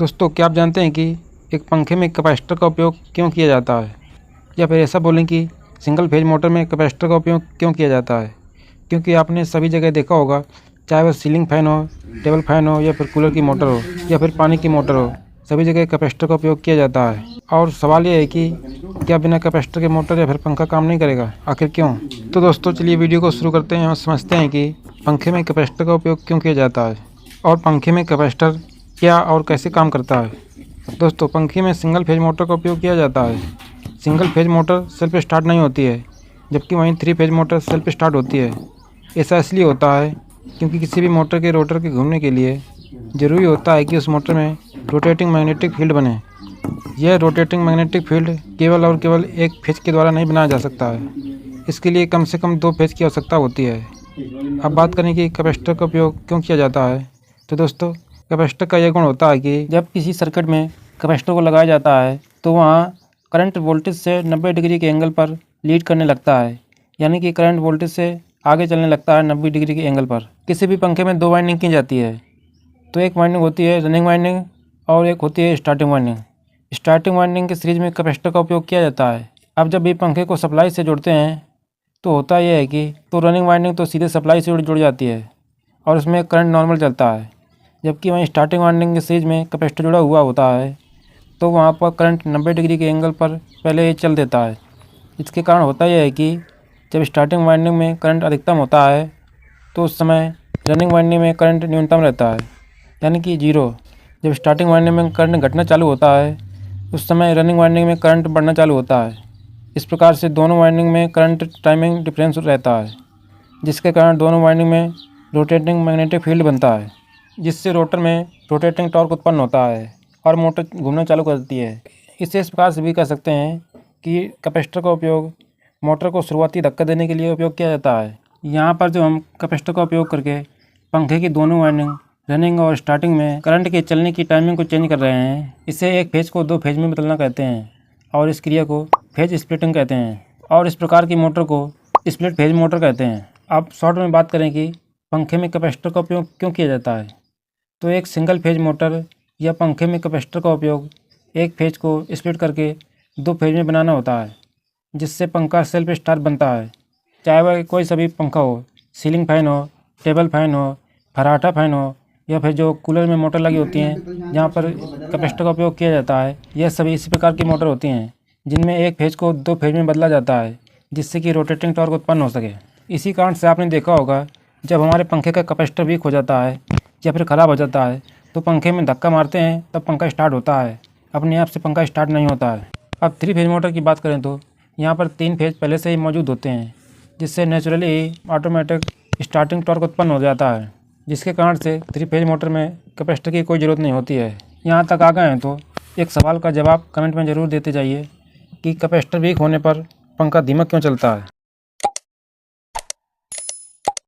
दोस्तों, क्या आप जानते हैं कि एक पंखे में कैपेसिटर का उपयोग क्यों किया जाता है? या फिर ऐसा बोलें कि सिंगल फेज मोटर में कैपेसिटर का उपयोग क्यों किया जाता है? क्योंकि आपने सभी जगह देखा होगा, चाहे वह सीलिंग फ़ैन हो, टेबल फ़ैन हो या फिर कूलर की मोटर हो या फिर पानी की मोटर हो, सभी जगह कैपेसिटर का उपयोग किया जाता है। और सवाल ये है कि क्या बिना कैपेसिटर के मोटर या फिर पंखा काम नहीं करेगा? आखिर क्यों? तो दोस्तों, चलिए वीडियो को शुरू करते हैं और समझते हैं कि पंखे में कैपेसिटर का उपयोग क्यों किया जाता है और पंखे में कैपेसिटर क्या और कैसे काम करता है। दोस्तों, पंखे में सिंगल फेज मोटर का उपयोग किया जाता है। Single phase motor self start नहीं होती है, जबकि वहीं 3 फेज मोटर सेल्फ स्टार्ट होती है। ऐसा इसलिए होता है क्योंकि किसी भी मोटर के रोटर के घूमने के लिए ज़रूरी होता है कि उस मोटर में रोटेटिंग मैग्नेटिक फील्ड बने। यह रोटेटिंग मैग्नेटिक फील्ड केवल और केवल एक फेज के द्वारा नहीं बनाया जा सकता है। इसके लिए कम से कम 2 फेज की आवश्यकता होती है। अब बात करें कि कैपेसिटर का उपयोग क्यों किया जाता है। तो दोस्तों, कैपेसिटर का यह गुण होता है कि जब किसी सर्किट में कैपेसिटर को लगाया जाता है तो वहाँ करंट वोल्टेज से 90 डिग्री के एंगल पर लीड करने लगता है। यानी कि करंट वोल्टेज से आगे चलने लगता है 90 डिग्री के एंगल पर। किसी भी पंखे में 2 वाइंडिंग की जाती है। तो एक वाइंडिंग होती है रनिंग वाइंडिंग और एक होती है स्टार्टिंग वाइंडिंग। स्टार्टिंग वाइंडिंग के सीरीज में कैपेसिटर का उपयोग किया जाता है। अब जब भी पंखे को सप्लाई से जोड़ते हैं तो होता यह है कि रनिंग वाइंडिंग तो सीधे सप्लाई से जुड़ जाती है और उसमें करंट नॉर्मल चलता है, जबकि वहीं स्टार्टिंग वाइंडिंग के सीरीज में कैपेसिटर जुड़ा हुआ होता है तो वहाँ पर करंट 90 डिग्री के एंगल पर पहले ही चल देता है। इसके कारण होता यह है कि जब स्टार्टिंग वाइंडिंग में करंट अधिकतम होता है तो उस समय रनिंग वाइंडिंग में करंट न्यूनतम रहता है, यानी कि 0। जब स्टार्टिंग वाइंडिंग में करंट घटना चालू होता है उस समय रनिंग वाइंडिंग में करंट बढ़ना चालू होता है। इस प्रकार से दोनों वाइंडिंग में करंट टाइमिंग डिफरेंस रहता है, जिसके कारण दोनों वाइंडिंग में रोटेटिंग मैग्नेटिक फील्ड बनता है, जिससे रोटर में रोटेटिंग टॉर्क उत्पन्न होता है और मोटर घूमना चालू कर देती है। इसे इस प्रकार से भी कह सकते हैं कि कैपेसिटर का उपयोग मोटर को शुरुआती धक्का देने के लिए उपयोग किया जाता है। यहाँ पर जो हम कैपेसिटर का उपयोग करके पंखे की दोनों वाइंडिंग रनिंग और स्टार्टिंग में करंट के चलने की टाइमिंग को चेंज कर रहे हैं। इसे एक फेज को 2 फेज में बदलना कहते हैं और इस क्रिया को फेज स्प्लिटिंग कहते हैं और इस प्रकार की मोटर को स्प्लिट फेज मोटर कहते हैं। अब शॉर्ट में बात करें कि पंखे में कैपेसिटर का उपयोग क्यों किया जाता है, तो एक सिंगल फेज मोटर या पंखे में कैपेसिटर का उपयोग एक फेज को स्प्लिट करके 2 फेज में बनाना होता है, जिससे पंखा सेल्फ स्टार्ट बनता है। चाहे वह कोई सभी पंखा हो, सीलिंग फ़ैन हो, टेबल फ़ैन हो, फर्राटा फ़ैन हो या फिर जो कूलर में मोटर लगी होती हैं जहाँ पर कैपेसिटर का उपयोग किया जाता है, यह सभी इसी प्रकार की मोटर होती हैं जिनमें एक फेज को 2 फेज में बदला जाता है, जिससे कि रोटेटिंग टॉर्क उत्पन्न हो सके। इसी कारण से आपने देखा होगा, जब हमारे पंखे का कैपेसिटर वीक हो जाता है या फिर ख़राब हो जाता है तो पंखे में धक्का मारते हैं तब पंखा स्टार्ट होता है, अपने आप से पंखा स्टार्ट नहीं होता है। अब 3 फेज मोटर की बात करें तो यहाँ पर 3 फेज पहले से ही मौजूद होते हैं, जिससे नेचुरली ऑटोमेटिक स्टार्टिंग टॉर्क उत्पन्न हो जाता है, जिसके कारण से 3 फेज मोटर में कैपेसिटर की कोई ज़रूरत नहीं होती है। यहाँ तक आ गए हैं तो एक सवाल का जवाब कमेंट में ज़रूर देते जाइए कि कैपेसिटर वीक होने पर पंखा धीमा क्यों चलता है।